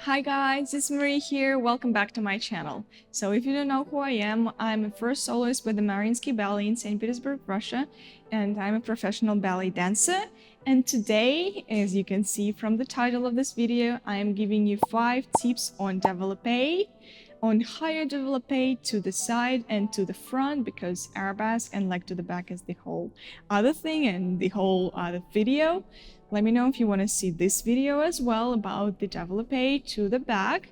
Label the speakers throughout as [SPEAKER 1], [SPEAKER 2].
[SPEAKER 1] Hi guys, it's Marie here. Welcome back to my channel. So if you don't know who I am, I'm a first soloist with the Mariinsky Ballet in St. Petersburg, Russia, and I'm a professional ballet dancer. And today, as you can see from the title of this video, I am giving you 5 tips on developpe, on higher developpe to the side and to the front, because arabesque and leg to the back is the whole other thing and the whole other video. Let me know if you want to see this video as well about the developpe to the back.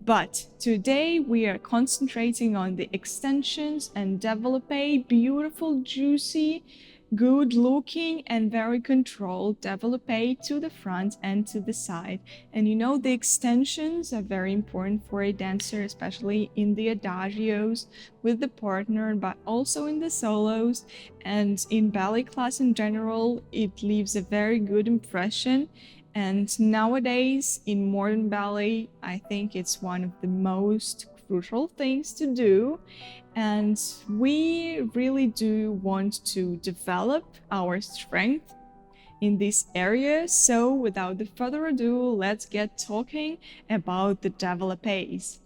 [SPEAKER 1] But today we are concentrating on the extensions and developpe, beautiful, juicy, good looking and very controlled developpe to the front and to the side. And you know, the extensions are very important for a dancer, especially in the adagios with the partner, but also in the solos and in ballet class in general. It leaves a very good impression. And nowadays in modern ballet, I think it's one of the most crucial things to do. And we really do want to develop our strength in this area. So without further ado, let's get talking about the developpes.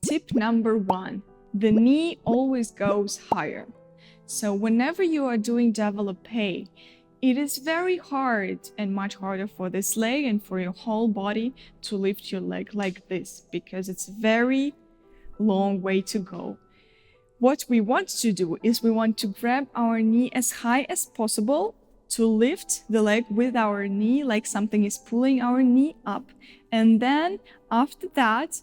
[SPEAKER 1] Tip number 1, the knee always goes higher. So whenever you are doing developpe, it is very hard and much harder for this leg and for your whole body to lift your leg like this, because it's a very long way to go. What we want to do is we want to grab our knee as high as possible to lift the leg with our knee, like something is pulling our knee up. And then after that,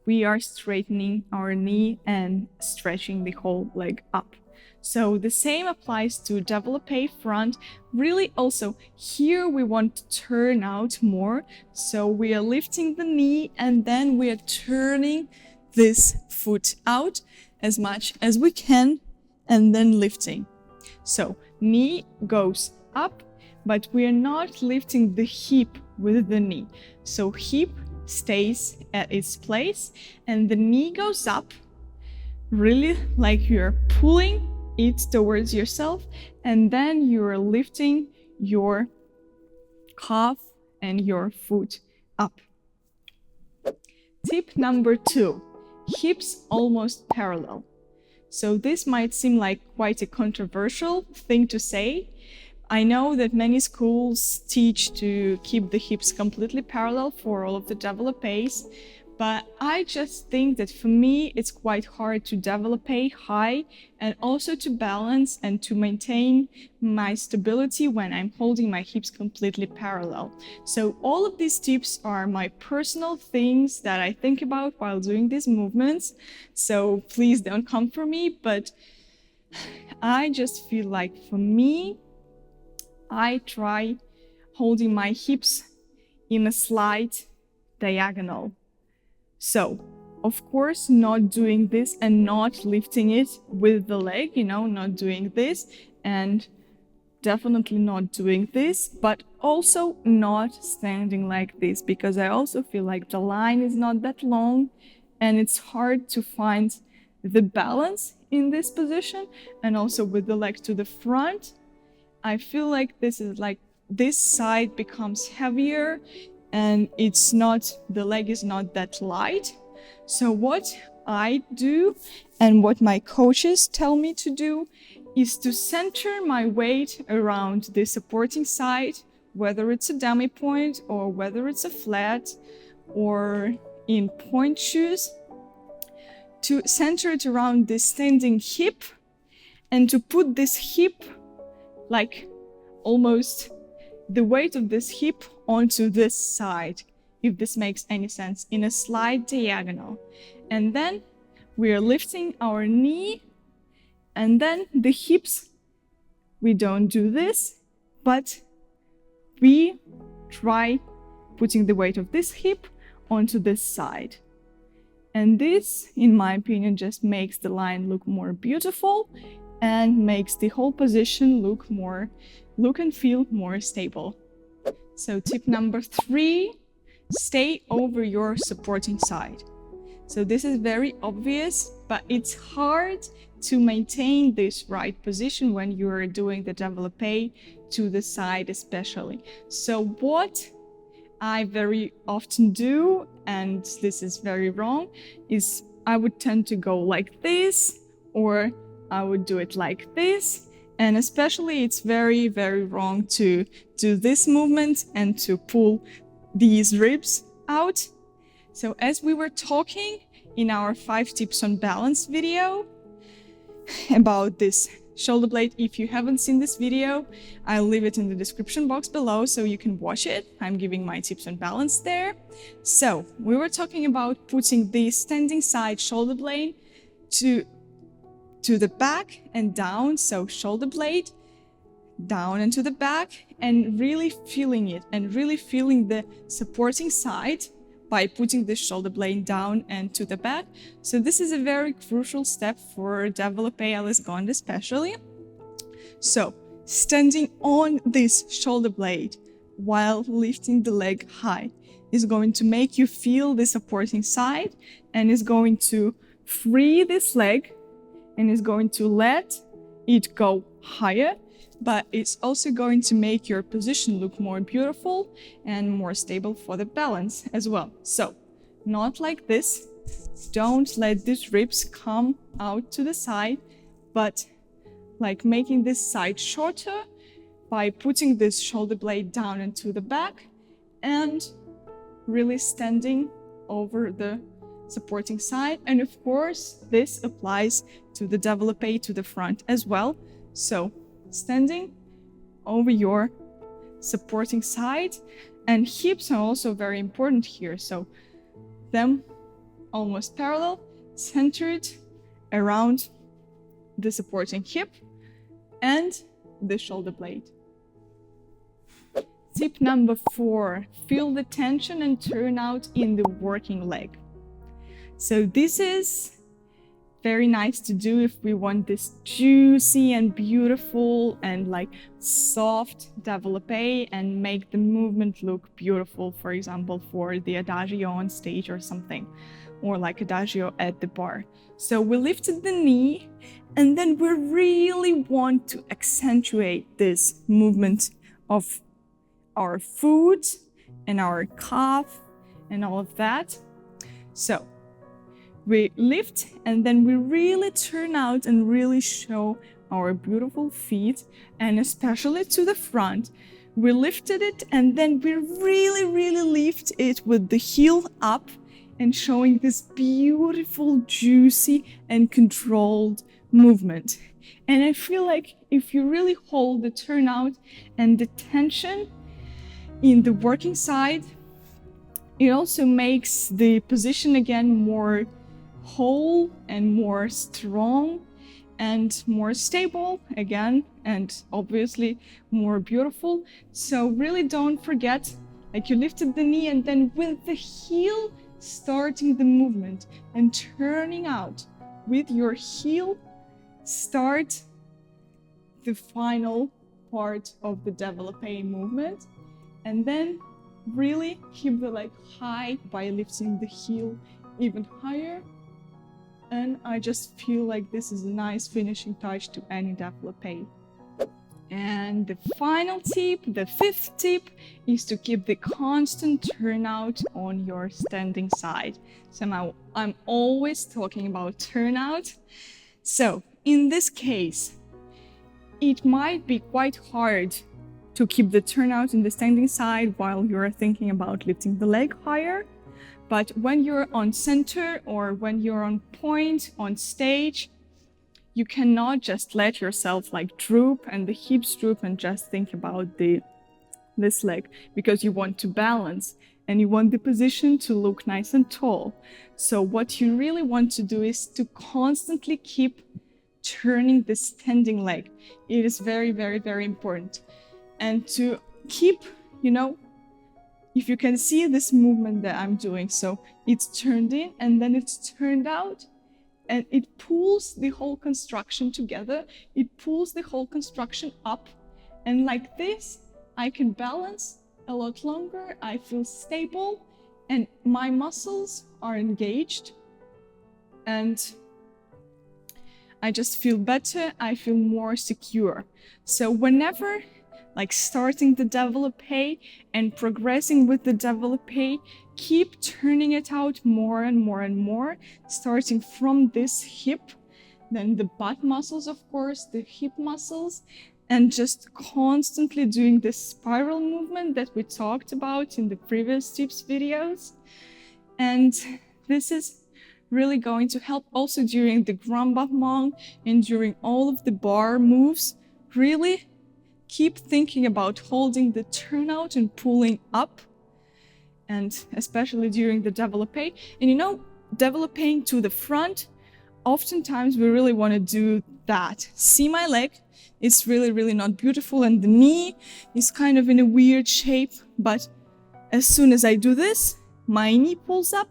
[SPEAKER 1] we are straightening our knee and stretching the whole leg up. So the same applies to developpe front. Really also here we want to turn out more. So we are lifting the knee and then we are turning this foot out as much as we can and then lifting. So knee goes up, but we are not lifting the hip with the knee. So hip stays at its place and the knee goes up, really like you're pulling it towards yourself, and then you're lifting your calf and your foot up. Tip number 2, hips almost parallel. So this might seem like quite a controversial thing to say. I know that many schools teach to keep the hips completely parallel for all of the developpes, but I just think that for me it's quite hard to developpe high and also to balance and to maintain my stability when I'm holding my hips completely parallel. So all of these tips are my personal things that I think about while doing these movements. So please don't come for me, but I just feel like for me, I try holding my hips in a slight diagonal. So, of course, not doing this and not lifting it with the leg, you know, not doing this and definitely not doing this, but also not standing like this, because I also feel like the line is not that long and it's hard to find the balance in this position. And also with the leg to the front, I feel like this side becomes heavier and it's not, the leg is not that light. So what I do and what my coaches tell me to do is to center my weight around the supporting side, whether it's a dummy point or whether it's a flat or in point shoes, to center it around the standing hip and to put this hip, like almost the weight of this hip onto this side, if this makes any sense, in a slight diagonal. And then we are lifting our knee, and then the hips, we don't do this, but we try putting the weight of this hip onto this side. And this, in my opinion, just makes the line look more beautiful and makes the whole position look and feel more stable. So tip number 3, stay over your supporting side. So this is very obvious, but it's hard to maintain this right position when you're doing the developpe to the side especially. So what I very often do and this is very wrong, is I would tend to go like this, or I would do it like this. And especially it's very, very wrong to do this movement and to pull these ribs out. So as we were talking in our 5 tips on balance video about this shoulder blade, if you haven't seen this video, I'll leave it in the description box below so you can watch it. I'm giving my tips on balance there. So we were talking about putting the standing side shoulder blade to the back and down, so shoulder blade down and to the back, and really feeling it and really feeling the supporting side by putting the shoulder blade down and to the back. So this is a very crucial step for Developpé Allez-Grande especially. So standing on this shoulder blade while lifting the leg high is going to make you feel the supporting side and is going to free this leg and is going to let it go higher, but it's also going to make your position look more beautiful and more stable for the balance as well. So not like this, don't let these ribs come out to the side, but like making this side shorter by putting this shoulder blade down into the back and really standing over the supporting side. And of course this applies to the developpé, to the front as well. So standing over your supporting side, and hips are also very important here, so them almost parallel, centered around the supporting hip and the shoulder blade. Tip number 4, feel the tension and turnout in the working leg. So this is very nice to do if we want this juicy and beautiful and like soft developpé and make the movement look beautiful, for example, for the adagio on stage or something, or like adagio at the bar. So we lifted the knee and then we really want to accentuate this movement of our foot and our calf and all of that. So we lift and then we really turn out and really show our beautiful feet, and especially to the front. We lifted it and then we really lift it with the heel up and showing this beautiful, juicy and controlled movement. And I feel like if you really hold the turnout and the tension in the working side, it also makes the position again more whole and more strong and more stable again, and obviously more beautiful. So really don't forget, like you lifted the knee and then with the heel starting the movement and turning out with your heel, start the final part of the developpé movement, and then really keep the leg high by lifting the heel even higher. And I just feel like this is a nice finishing touch to any developpé. And the final tip, the 5th tip, is to keep the constant turnout on your standing side. So now I'm always talking about turnout. So in this case, it might be quite hard to keep the turnout in the standing side while you're thinking about lifting the leg higher. But when you're on center or when you're on point on stage, you cannot just let yourself like droop and the hips droop and just think about this leg, because you want to balance and you want the position to look nice and tall. So what you really want to do is to constantly keep turning the standing leg. It is very important. And to keep, if you can see this movement that I'm doing, so it's turned in and then it's turned out, and it pulls the whole construction together. It pulls the whole construction up, and like this, I can balance a lot longer. I feel stable and my muscles are engaged, and I just feel better. I feel more secure. So whenever like starting the developpé and progressing with the developpé, keep turning it out more and more and more, starting from this hip, then the butt muscles, of course, the hip muscles, and just constantly doing this spiral movement that we talked about in the previous tips videos. And this is really going to help also during the grand battement and during all of the bar moves. Really keep thinking about holding the turnout and pulling up, and especially during the developpé. And you know, developping to the front, oftentimes we really want to do that. See my leg? It's really not beautiful, and the knee is kind of in a weird shape, but as soon as I do this, my knee pulls up,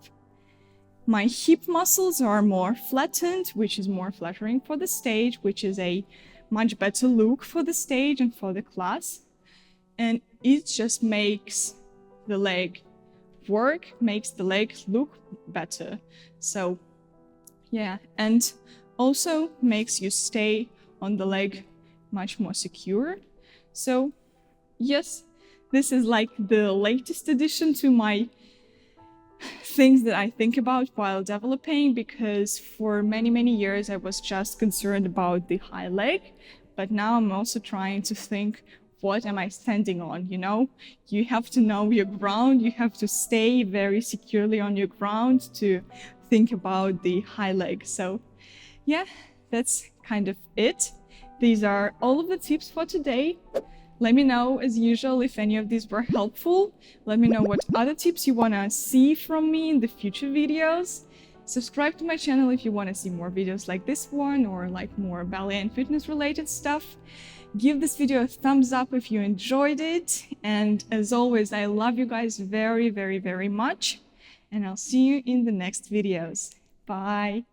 [SPEAKER 1] my hip muscles are more flattened, which is more flattering for the stage, which is a much better look for the stage and for the class. And it just makes the leg work, makes the leg look better. So yeah, and also makes you stay on the leg much more secure. So yes, this is like the latest addition to my things that I think about while developing, because for many years I was just concerned about the high leg, but now I'm also trying to think, what am I standing on? You know, you have to know your ground, you have to stay very securely on your ground to think about the high leg. So yeah, that's kind of it. These are all of the tips for today. Let me know, as usual, if any of these were helpful. Let me know what other tips you want to see from me in the future videos. Subscribe to my channel if you want to see more videos like this one, or like more ballet and fitness related stuff. Give this video a thumbs up if you enjoyed it. And as always, I love you guys very much. And I'll see you in the next videos. Bye!